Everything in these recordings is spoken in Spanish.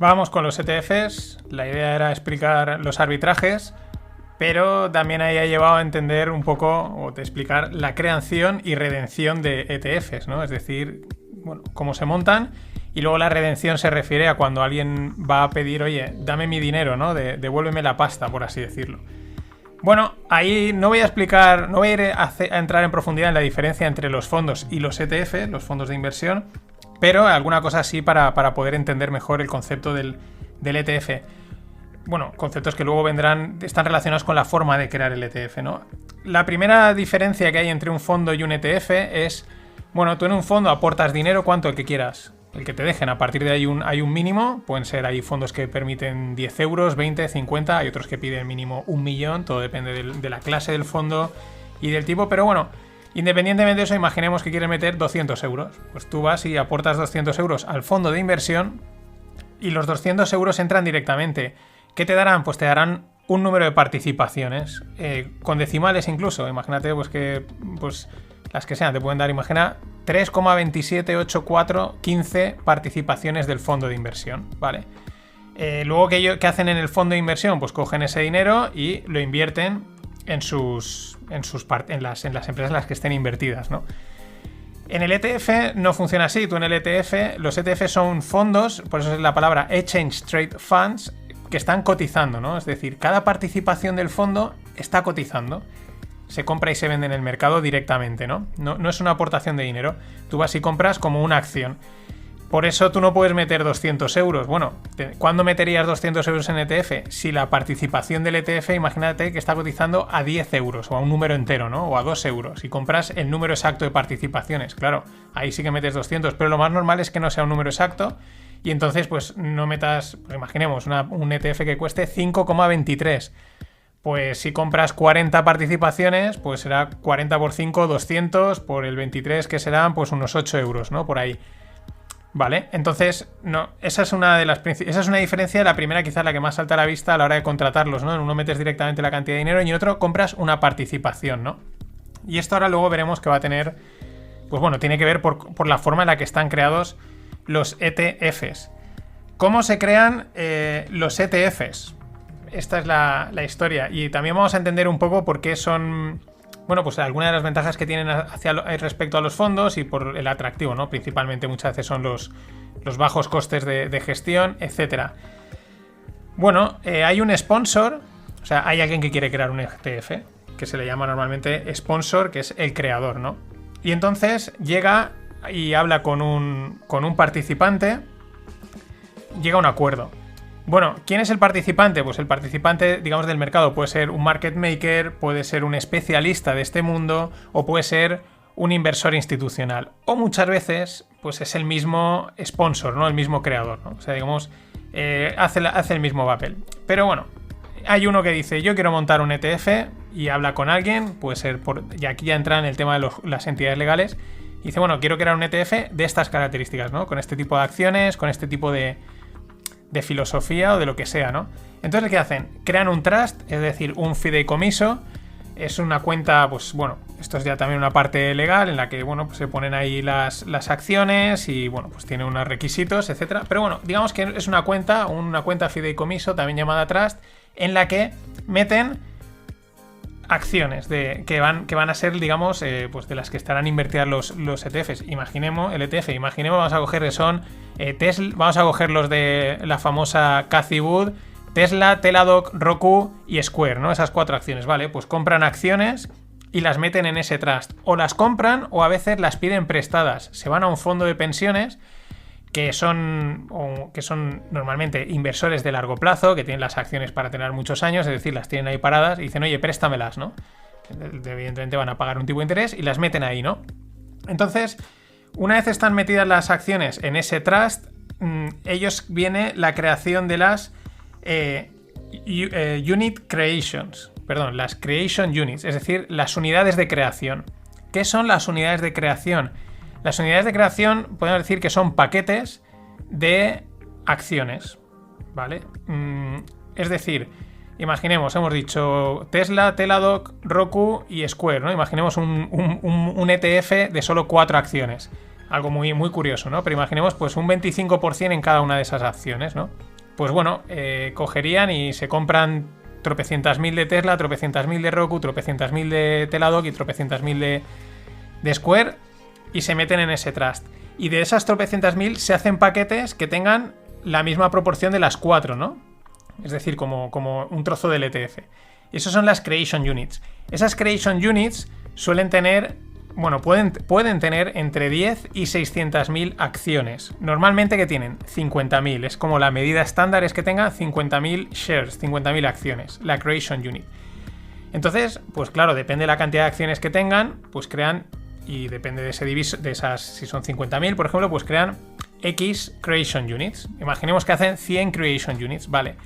Vamos con los ETFs. La idea era explicar los arbitrajes, pero también ahí ha llevado a entender un poco, o de explicar la creación y redención de ETFs, ¿no? Es decir, bueno, cómo se montan. Y luego la redención se refiere a cuando alguien va a pedir, oye, dame mi dinero, ¿no? Devuélveme la pasta, por así decirlo. Bueno, ahí no voy a explicar, no voy a ir a entrar en profundidad en la diferencia entre los fondos y los ETF, los fondos de inversión, pero alguna cosa sí para poder entender mejor el concepto del ETF. Bueno, conceptos que luego vendrán, están relacionados con la forma de crear el ETF, ¿no? La primera diferencia que hay entre un fondo y un ETF es, bueno, tú en un fondo aportas dinero, ¿cuánto? El que quieras, el que te dejen. A partir de ahí hay un mínimo, pueden ser, hay fondos que permiten 10 euros, 20, 50, hay otros que piden mínimo 1 millón, todo depende de la clase del fondo y del tipo, pero bueno, independientemente de eso, imaginemos que quieres meter 200 euros. Pues tú vas y aportas 200 euros al fondo de inversión y los 200 euros entran directamente. ¿Qué te darán? Pues te darán un número de participaciones, con decimales incluso. Imagínate pues que pues las que sean, te pueden dar, imagina, 3,278415 participaciones del fondo de inversión, ¿vale? Luego, ¿qué hacen en el fondo de inversión? Pues cogen ese dinero y lo invierten en las empresas en las que estén invertidas, ¿no? En el ETF no funciona así. Tú en el ETF, los ETF son fondos, por eso es la palabra Exchange Trade Funds, que están cotizando, ¿no? Es decir, cada participación del fondo está cotizando. Se compra y se vende en el mercado directamente, ¿no? No es una aportación de dinero. Tú vas y compras como una acción. Por eso tú no puedes meter 200 euros. Bueno, ¿cuándo meterías 200 euros en ETF? Si la participación del ETF, imagínate que está cotizando a 10 euros o a un número entero, ¿no? O a 2 euros. Y compras el número exacto de participaciones. Claro, ahí sí que metes 200, pero lo más normal es que no sea un número exacto. Y entonces, pues no metas, pues imaginemos, un ETF que cueste 5,23. Pues si compras 40 participaciones, pues será 40 por 5, 200, por el 23 que serán pues unos 8 euros, ¿no? Por ahí. Vale, entonces, no, esa es una diferencia, la primera quizás la que más salta a la vista a la hora de contratarlos, ¿no? En uno metes directamente la cantidad de dinero y en otro compras una participación, ¿no? Y esto ahora luego veremos que va a tener, pues bueno, tiene que ver por la forma en la que están creados los ETFs. ¿Cómo se crean los ETFs? Esta es la historia. Y también vamos a entender un poco por qué son, bueno, pues algunas de las ventajas que tienen respecto a los fondos y por el atractivo, ¿no? Principalmente muchas veces son los bajos costes de gestión, etcétera. Bueno, hay un sponsor, o sea, hay alguien que quiere crear un ETF, que se le llama normalmente sponsor, que es el creador, ¿no? Y entonces llega y habla con un participante, llega a un acuerdo. Bueno, ¿quién es el participante? Pues el participante, digamos, del mercado puede ser un market maker, puede ser un especialista de este mundo o puede ser un inversor institucional. O muchas veces, pues es el mismo sponsor, ¿no? El mismo creador, ¿no? O sea, digamos, hace el mismo papel. Pero bueno, hay uno que dice, yo quiero montar un ETF y habla con alguien, puede ser y aquí ya entra en el tema de las entidades legales, y dice, bueno, quiero crear un ETF de estas características, ¿no? Con este tipo de acciones, con este tipo de filosofía o de lo que sea, ¿no? Entonces, ¿qué hacen? Crean un trust, es decir, un fideicomiso. Es una cuenta, pues bueno, esto es ya también una parte legal en la que, bueno, pues se ponen ahí las acciones y, bueno, pues tiene unos requisitos, etcétera. Pero bueno, digamos que es una cuenta fideicomiso, también llamada trust, en la que meten acciones que van a ser, digamos, pues de las que estarán invertidas los ETFs. Imaginemos el ETF, vamos a coger que son Tesla, vamos a coger los de la famosa Cathie Wood, Tesla, Teladoc, Roku y Square, ¿no? Esas 4 acciones, ¿vale? Pues compran acciones y las meten en ese trust. O las compran o a veces las piden prestadas. Se van a un fondo de pensiones que son normalmente inversores de largo plazo, que tienen las acciones para tener muchos años, es decir, las tienen ahí paradas y dicen, oye, préstamelas, ¿no? Evidentemente van a pagar un tipo de interés y las meten ahí, ¿no? Entonces, una vez están metidas las acciones en ese trust, viene la creación de las unit creations, perdón, las creation units, es decir, las unidades de creación. ¿Qué son las unidades de creación? Las unidades de creación podemos decir que son paquetes de acciones, ¿vale? Es decir, imaginemos, hemos dicho Tesla, Teladoc, Roku y Square, ¿no? Imaginemos un ETF de solo 4 acciones. Algo muy, muy curioso, ¿no? Pero imaginemos pues un 25% en cada una de esas acciones, ¿no? pues bueno, cogerían y se compran tropecientas mil de Tesla, tropecientas mil de Roku, tropecientas mil de Teladoc y tropecientas mil de Square, y se meten en ese trust. Y de esas tropecientas mil se hacen paquetes que tengan la misma proporción de las 4, ¿no? Es decir, como un trozo del ETF. Y esas son las Creation Units. Esas Creation Units suelen tener, bueno, pueden tener entre 10 y 600.000 acciones. Normalmente que tienen 50.000. Es como la medida estándar, es que tenga 50.000 shares, 50.000 acciones, la Creation Unit. Entonces, pues claro, depende de la cantidad de acciones que tengan, pues crean, y depende de ese diviso, de esas, si son 50.000, por ejemplo, pues crean X Creation Units. Imaginemos que hacen 100 Creation Units, vale.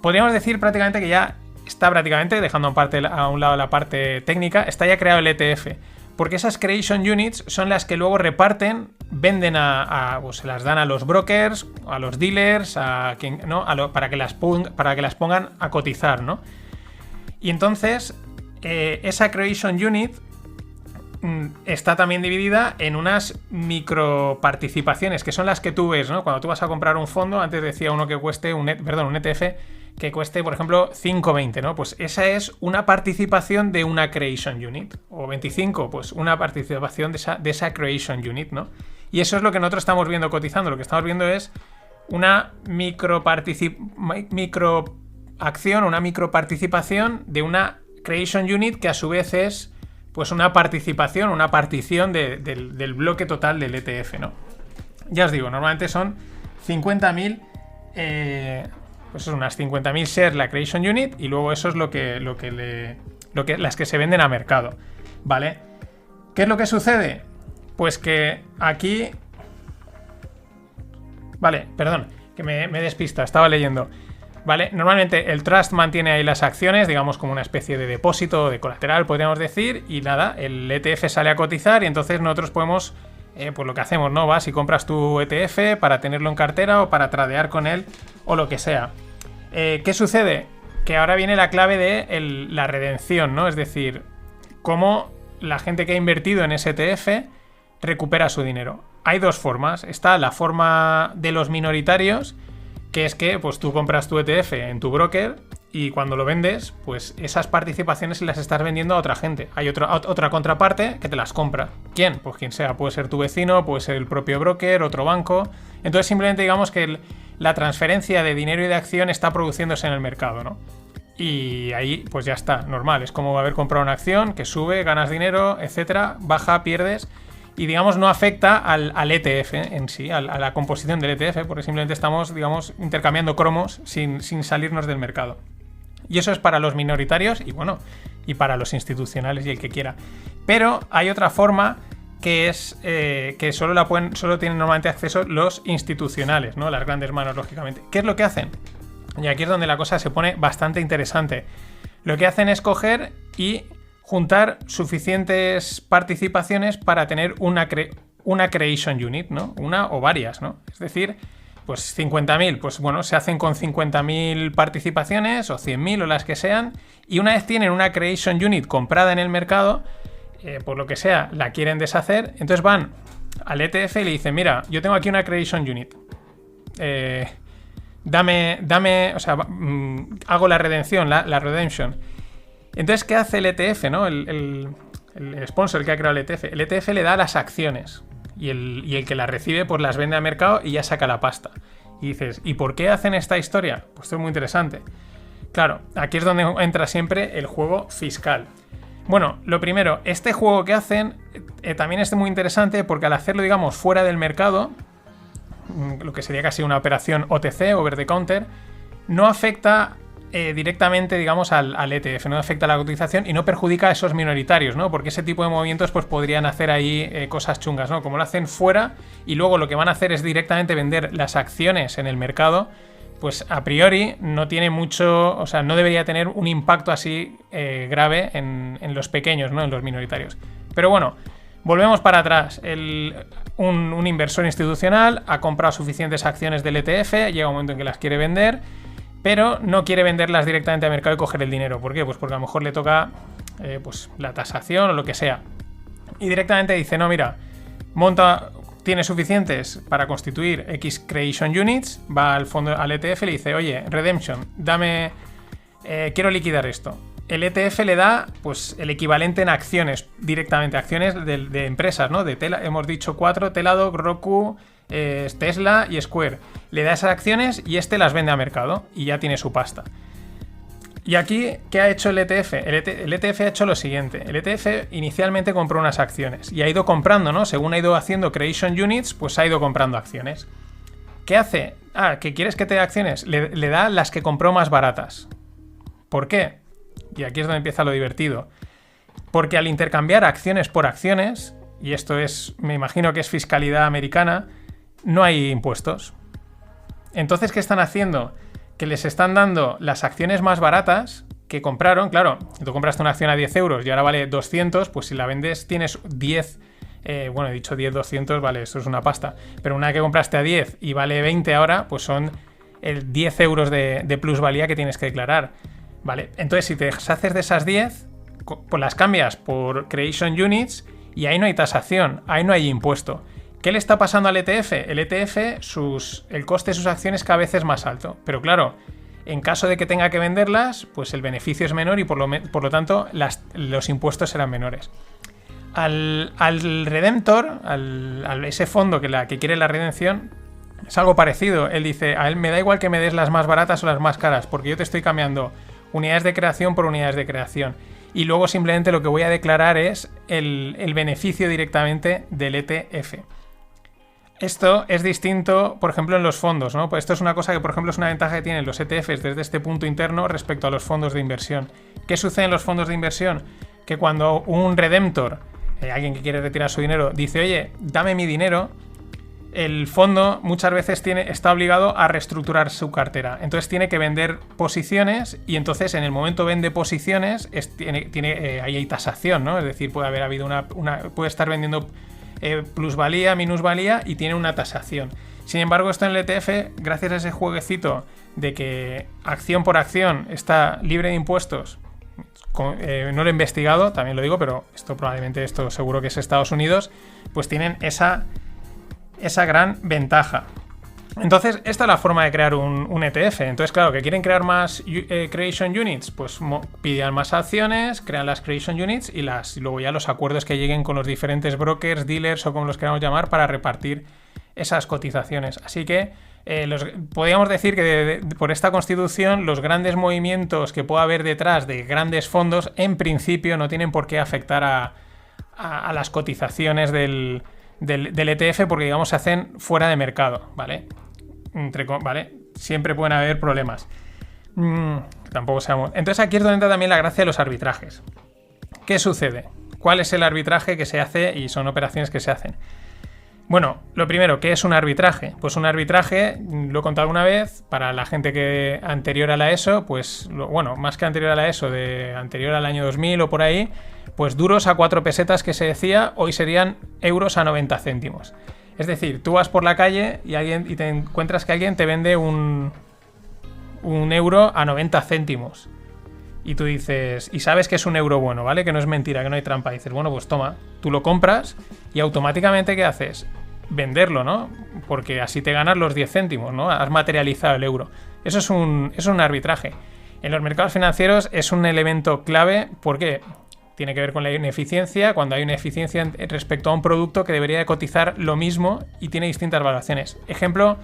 Podríamos decir prácticamente que ya está prácticamente, dejando a un lado la parte técnica, está ya creado el ETF. Porque esas Creation Units son las que luego reparten, venden pues se las dan a los brokers, a los dealers, a quien, ¿no? Para que las pongan a cotizar, ¿no? Y entonces, esa Creation Unit está también dividida en unas microparticipaciones, que son las que tú ves, ¿no? Cuando tú vas a comprar un fondo, antes decía uno que cueste un ETF que cueste, por ejemplo, 5,20, ¿no? Pues esa es una participación de una Creation Unit. O 25, pues una participación de esa Creation Unit, ¿no? Y eso es lo que nosotros estamos viendo cotizando. Lo que estamos viendo es una microacción, una microparticipación de una Creation Unit que a su vez es pues una participación, una partición del bloque total del ETF, ¿no? Ya os digo, normalmente son 50.000, pues son unas 50.000 shares la Creation Unit, y luego eso es las que se venden a mercado, ¿vale? ¿Qué es lo que sucede? Pues que aquí... Vale, perdón, que me despista, estaba leyendo. ¿Vale? Normalmente el trust mantiene ahí las acciones, digamos como una especie de depósito, de colateral, podríamos decir, y nada, el ETF sale a cotizar y entonces nosotros podemos, pues lo que hacemos, ¿no? Vas y compras tu ETF para tenerlo en cartera o para tradear con él o lo que sea. ¿Qué sucede? Que ahora viene la clave de la redención, ¿no? Es decir, cómo la gente que ha invertido en ese ETF recupera su dinero. Hay dos formas. Está la forma de los minoritarios, que es que pues tú compras tu ETF en tu broker y cuando lo vendes, pues esas participaciones las estás vendiendo a otra gente. Hay otra contraparte que te las compra. ¿Quién? Pues quien sea. Puede ser tu vecino, puede ser el propio broker, otro banco. Entonces simplemente digamos que la transferencia de dinero y de acción está produciéndose en el mercado, ¿no? Y ahí pues ya está, normal. Es como haber comprado una acción que sube, ganas dinero, etcétera, baja, pierdes. Y digamos no afecta al ETF en sí, a la composición del ETF, porque simplemente estamos, digamos, intercambiando cromos sin salirnos del mercado. Y eso es para los minoritarios y bueno, y para los institucionales y el que quiera. Pero hay otra forma que es que solo tienen normalmente acceso los institucionales, ¿no? Las grandes manos, lógicamente. ¿Qué es lo que hacen? Y aquí es donde la cosa se pone bastante interesante. Lo que hacen es coger y juntar suficientes participaciones para tener una Creation Unit, ¿no? Una o varias, ¿no? Es decir, pues 50.000, pues bueno, se hacen con 50.000 participaciones o 100.000 o las que sean, y una vez tienen una Creation Unit comprada en el mercado, por lo que sea, la quieren deshacer, entonces van al ETF y le dicen, mira, yo tengo aquí una Creation Unit, dame, o sea, hago la redención, la redemption. Entonces, ¿qué hace el ETF, no? El sponsor que ha creado el ETF. El ETF le da las acciones y el que las recibe pues las vende a mercado y ya saca la pasta. Y dices, ¿y por qué hacen esta historia? Pues esto es muy interesante. Claro, aquí es donde entra siempre el juego fiscal. Bueno, lo primero, este juego que hacen también es muy interesante porque al hacerlo, digamos, fuera del mercado, lo que sería casi una operación OTC, over the counter, no afecta directamente, digamos, al ETF, no afecta a la cotización y no perjudica a esos minoritarios, ¿no? Porque ese tipo de movimientos pues podrían hacer ahí cosas chungas, ¿no? Como lo hacen fuera y luego lo que van a hacer es directamente vender las acciones en el mercado, pues a priori no tiene mucho, o sea, no debería tener un impacto así grave en los pequeños, ¿no? En los minoritarios. Pero bueno, volvemos para atrás. Un inversor institucional ha comprado suficientes acciones del ETF, llega un momento en que las quiere vender, pero no quiere venderlas directamente al mercado y coger el dinero. ¿Por qué? Pues porque a lo mejor le toca pues la tasación o lo que sea. Y directamente dice, no, mira, tiene suficientes para constituir X creation units, va al fondo, al ETF y le dice, oye, redemption, dame, quiero liquidar esto. El ETF le da pues el equivalente en acciones, directamente, acciones de empresas, ¿no? Hemos dicho 4, Teladoc, Roku, Tesla y Square. Le da esas acciones y las vende a mercado y ya tiene su pasta. Y aquí, ¿qué ha hecho el ETF? El ETF ha hecho lo siguiente. El ETF inicialmente compró unas acciones y ha ido comprando, ¿no? Según ha ido haciendo creation units, pues ha ido comprando acciones. ¿Qué hace? ¿Que quieres que te dé acciones? Le da las que compró más baratas. ¿Por qué? Y aquí es donde empieza lo divertido. Porque al intercambiar acciones por acciones, y esto es, me imagino que es fiscalidad americana, no hay impuestos. Entonces, ¿qué están haciendo? Que les están dando las acciones más baratas que compraron. Claro, tú compraste una acción a 10 euros y ahora vale 200, pues si la vendes tienes 10. Bueno, he dicho 10, 200, vale, esto es una pasta. Pero una que compraste a 10 y vale 20 ahora, pues son 10 euros de plusvalía que tienes que declarar. Vale, entonces si te deshaces de esas 10, pues las cambias por creation units y ahí no hay tasación, ahí no hay impuesto. ¿Qué le está pasando al ETF? El ETF, el coste de sus acciones cada vez es más alto. Pero claro, en caso de que tenga que venderlas, pues el beneficio es menor y por lo tanto los impuestos serán menores. Al redemptor, a ese fondo que quiere la redención, es algo parecido. Él dice, a él me da igual que me des las más baratas o las más caras, porque yo te estoy cambiando unidades de creación por unidades de creación. Y luego simplemente lo que voy a declarar es el beneficio directamente del ETF. Esto es distinto, por ejemplo, en los fondos, ¿no? Pues esto es una cosa que, por ejemplo, es una ventaja que tienen los ETFs desde este punto interno respecto a los fondos de inversión. ¿Qué sucede en los fondos de inversión? Que cuando un redemptor, alguien que quiere retirar su dinero, dice, oye, dame mi dinero, el fondo muchas veces está obligado a reestructurar su cartera. Entonces tiene que vender posiciones y entonces en el momento vende posiciones, ahí hay tasación, ¿no? Es decir, puede haber habido puede estar vendiendo plusvalía, minusvalía y tiene una tasación. Sin embargo, esto en el ETF, gracias a ese jueguecito de que acción por acción está libre de impuestos, no lo he investigado, también lo digo, pero esto seguro que es Estados Unidos, pues tienen esa gran ventaja. Entonces, esta es la forma de crear un ETF. Entonces, claro, que quieren crear más creation units, pues pidan más acciones, crean las creation units y luego ya los acuerdos que lleguen con los diferentes brokers, dealers o como los queramos llamar para repartir esas cotizaciones. Así que podríamos decir que por esta constitución los grandes movimientos que pueda haber detrás de grandes fondos en principio no tienen por qué afectar a las cotizaciones del ETF porque, digamos, se hacen fuera de mercado, ¿vale? ¿Vale? Siempre pueden haber problemas. Tampoco seamos... Entonces aquí es donde entra también la gracia de los arbitrajes. ¿Qué sucede? ¿Cuál es el arbitraje que se hace y son operaciones que se hacen? Bueno, lo primero, ¿qué es un arbitraje? Pues un arbitraje, lo he contado alguna vez, para la gente que anterior a la ESO, pues, más que anterior a la ESO, anterior al año 2000 o por ahí, pues duros a 4 pesetas que se decía, hoy serían euros a 90 céntimos. Es decir, tú vas por la calle y te encuentras que alguien te vende un euro a 90 céntimos. Y tú dices, y sabes que es un euro bueno, ¿vale? Que no es mentira, que no hay trampa. Y dices, bueno, pues toma, tú lo compras y automáticamente, ¿qué haces? Venderlo, ¿no? Porque así te ganas los 10 céntimos, ¿no? Has materializado el euro. Eso es un arbitraje. En los mercados financieros es un elemento clave porque tiene que ver con la ineficiencia. Cuando hay una eficiencia respecto a un producto que debería de cotizar lo mismo y tiene distintas valoraciones. Ejemplo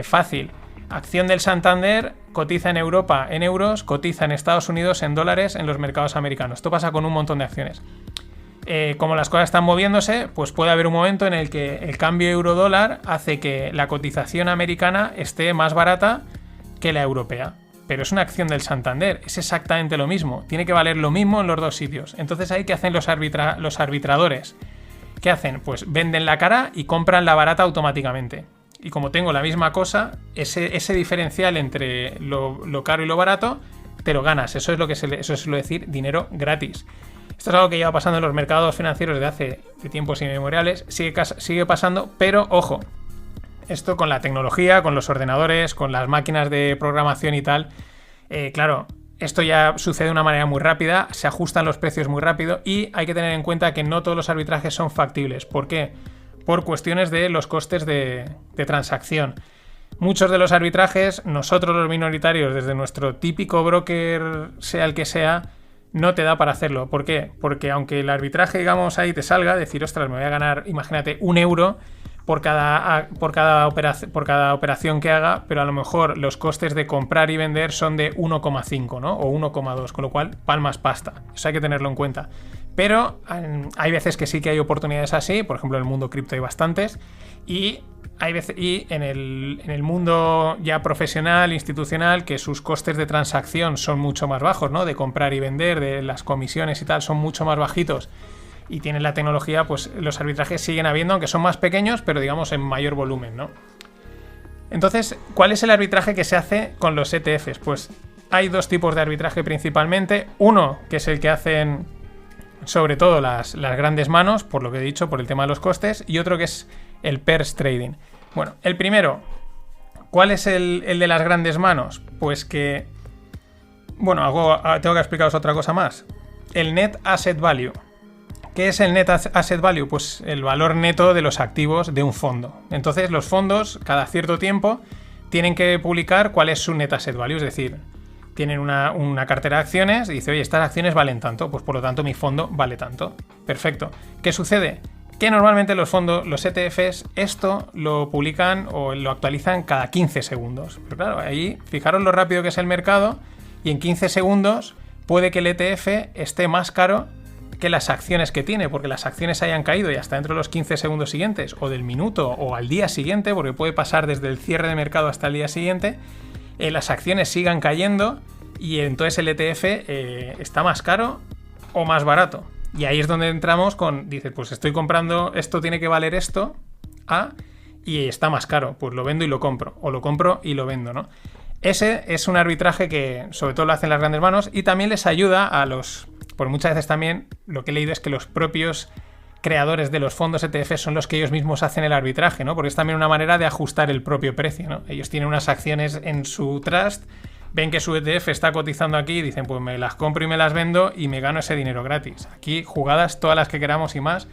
fácil. Acción del Santander cotiza en Europa en euros, cotiza en Estados Unidos en dólares en los mercados americanos. Esto pasa con un montón de acciones. Como las cosas están moviéndose, pues puede haber un momento en el que el cambio euro-dólar hace que la cotización americana esté más barata que la europea. Pero es una acción del Santander, es exactamente lo mismo. Tiene que valer lo mismo en los dos sitios. Entonces ahí, ¿qué hacen los arbitradores? ¿Qué hacen? Pues venden la cara y compran la barata automáticamente. Y como tengo la misma cosa, ese diferencial entre lo caro y lo barato, te lo ganas. Eso es lo que eso suele decir dinero gratis. Esto es algo que lleva pasando en los mercados financieros de tiempos inmemoriales. Sigue pasando, pero ojo. Esto con la tecnología, con los ordenadores, con las máquinas de programación y tal. Claro, esto ya sucede de una manera muy rápida, se ajustan los precios muy rápido y hay que tener en cuenta que no todos los arbitrajes son factibles. ¿Por qué? por cuestiones de los costes de transacción. Muchos de los arbitrajes, nosotros los minoritarios, desde nuestro típico broker, sea el que sea, no te da para hacerlo. ¿Por qué? Porque aunque el arbitraje, digamos, ahí te salga, decir, ostras, me voy a ganar, imagínate, 1 euro por cada operación que haga, pero a lo mejor los costes de comprar y vender son de 1,5, ¿no? O 1,2, con lo cual palmas pasta. Eso hay que tenerlo en cuenta. Pero hay veces que sí que hay oportunidades así, por ejemplo en el mundo cripto hay bastantes, y hay veces, y en el mundo ya profesional, institucional, que sus costes de transacción son mucho más bajos, ¿no? De comprar y vender, de las comisiones y tal, son mucho más bajitos, y tienen la tecnología, pues los arbitrajes siguen habiendo, aunque son más pequeños, pero digamos en mayor volumen, ¿no? Entonces, ¿cuál es el arbitraje que se hace con los ETFs? Pues hay 2 tipos de arbitraje principalmente. Uno, que es el que hacen sobre todo las grandes manos, por lo que he dicho, por el tema de los costes, y otro que es el pairs trading. Bueno, el primero, ¿cuál es el de las grandes manos? Pues que, bueno, tengo que explicaros otra cosa más. El net asset value. ¿Qué es el net asset value? Pues el valor neto de los activos de un fondo. Entonces los fondos, cada cierto tiempo, tienen que publicar cuál es su net asset value, es decir, tienen una cartera de acciones y dice, oye, estas acciones valen tanto, pues por lo tanto mi fondo vale tanto. Perfecto. ¿Qué sucede? Que normalmente los fondos, los ETFs, esto lo publican o lo actualizan cada 15 segundos. Pero claro, ahí fijaros lo rápido que es el mercado y en 15 segundos puede que el ETF esté más caro que las acciones que tiene, porque las acciones hayan caído y hasta dentro de los 15 segundos siguientes o del minuto o al día siguiente, porque puede pasar desde el cierre de mercado hasta el día siguiente, las acciones sigan cayendo y entonces el ETF está más caro o más barato. Y ahí es donde entramos con, dices, pues estoy comprando, esto tiene que valer esto, y está más caro, pues lo vendo y lo compro, o lo compro y lo vendo, ¿no? Ese es un arbitraje que sobre todo lo hacen las grandes manos y también les ayuda a los, pues muchas veces también lo que he leído es que los propios creadores de los fondos ETF son los que ellos mismos hacen el arbitraje, ¿no? Porque es también una manera de ajustar el propio precio, ¿no? Ellos tienen unas acciones en su trust, ven que su ETF está cotizando aquí y dicen, pues me las compro y me las vendo y me gano ese dinero gratis. Aquí jugadas todas las que queramos y más,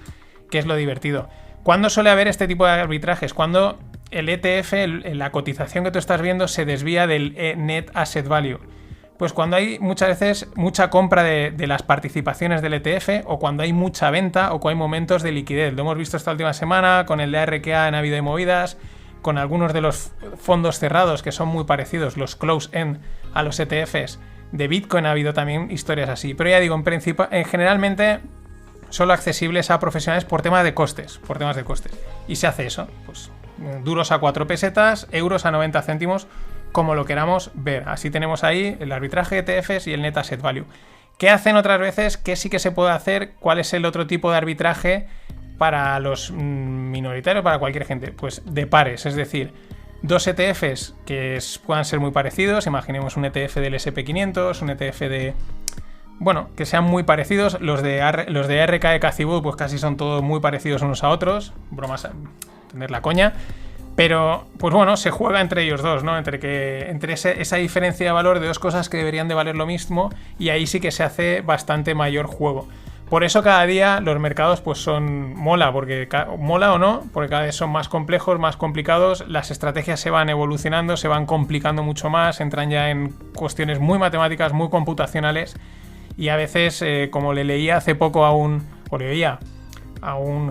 que es lo divertido. ¿Cuándo suele haber este tipo de arbitrajes? Cuando el ETF, la cotización que tú estás viendo, se desvía del net asset value. Pues cuando hay muchas veces mucha compra de las participaciones del ETF o cuando hay mucha venta o cuando hay momentos de liquidez. Lo hemos visto esta última semana, con el de ARKA han habido movidas, con algunos de los fondos cerrados que son muy parecidos, los close-end a los ETFs de Bitcoin ha habido también historias así. Pero ya digo, en principio, generalmente solo accesibles a profesionales por temas de costes, Y se hace eso, pues duros a 4 pesetas, euros a 90 céntimos, como lo queramos ver. Así tenemos ahí el arbitraje de ETFs y el net asset value. ¿Qué hacen otras veces? ¿Qué sí que se puede hacer? ¿Cuál es el otro tipo de arbitraje para los minoritarios, para cualquier gente? Pues de pares, es decir, 2 ETFs que puedan ser muy parecidos. Imaginemos un ETF del SP500, un ETF de... Bueno, que sean muy parecidos. Los de ARK de Cathie Wood, pues casi son todos muy parecidos unos a otros. Bromas, entender la coña. Pero, pues bueno, se juega entre ellos dos, ¿no? Entre esa diferencia de valor de dos cosas que deberían de valer lo mismo, y ahí sí que se hace bastante mayor juego. Por eso cada día los mercados pues mola o no, porque cada vez son más complejos, más complicados, las estrategias se van evolucionando, se van complicando mucho más, entran ya en cuestiones muy matemáticas, muy computacionales, y a veces, como le leía hace poco a un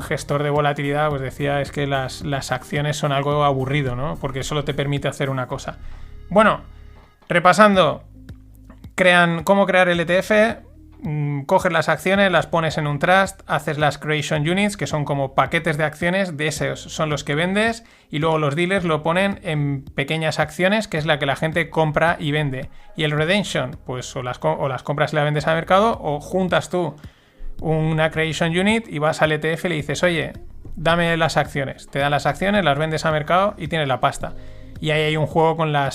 gestor de volatilidad, pues decía, es que las acciones son algo aburrido, ¿no? Porque solo te permite hacer una cosa. Bueno, repasando, cómo crear el ETF, coges las acciones, las pones en un trust, haces las creation units, que son como paquetes de acciones, de esos son los que vendes, y luego los dealers lo ponen en pequeñas acciones, que es la que la gente compra y vende. Y el redemption, pues o las compras y las vendes al mercado, o juntas tú una creation unit y vas al ETF y le dices, oye, dame las acciones. Te dan las acciones, las vendes a mercado y tienes la pasta. Y ahí hay un juego con la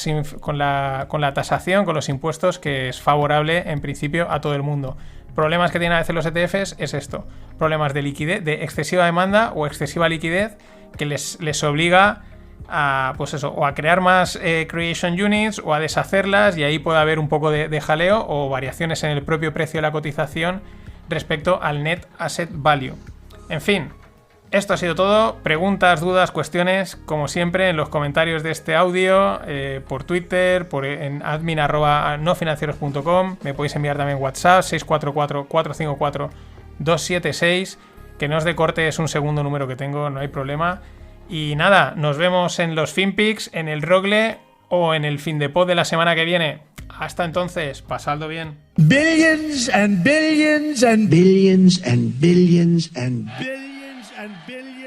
tasación, con los impuestos, que es favorable en principio a todo el mundo. Problemas que tienen a veces los ETFs es esto. Problemas de liquidez, de excesiva demanda o excesiva liquidez, que les obliga a, pues eso, o a crear más creation units o a deshacerlas, y ahí puede haber un poco de jaleo o variaciones en el propio precio de la cotización respecto al net asset value. En fin, Esto ha sido todo. Preguntas, dudas, cuestiones, como siempre, en los comentarios de este audio, por Twitter, en admin@nofinancieros.com. Me podéis enviar también WhatsApp, 644-454-276. Que no os dé corte, es un segundo número que tengo, no hay problema. Y nada, nos vemos en los FinPix, en el Rogle o en el FinDepot de la semana que viene. Hasta entonces, pasadlo bien. Billions and billions and billions and billions and billions and billions.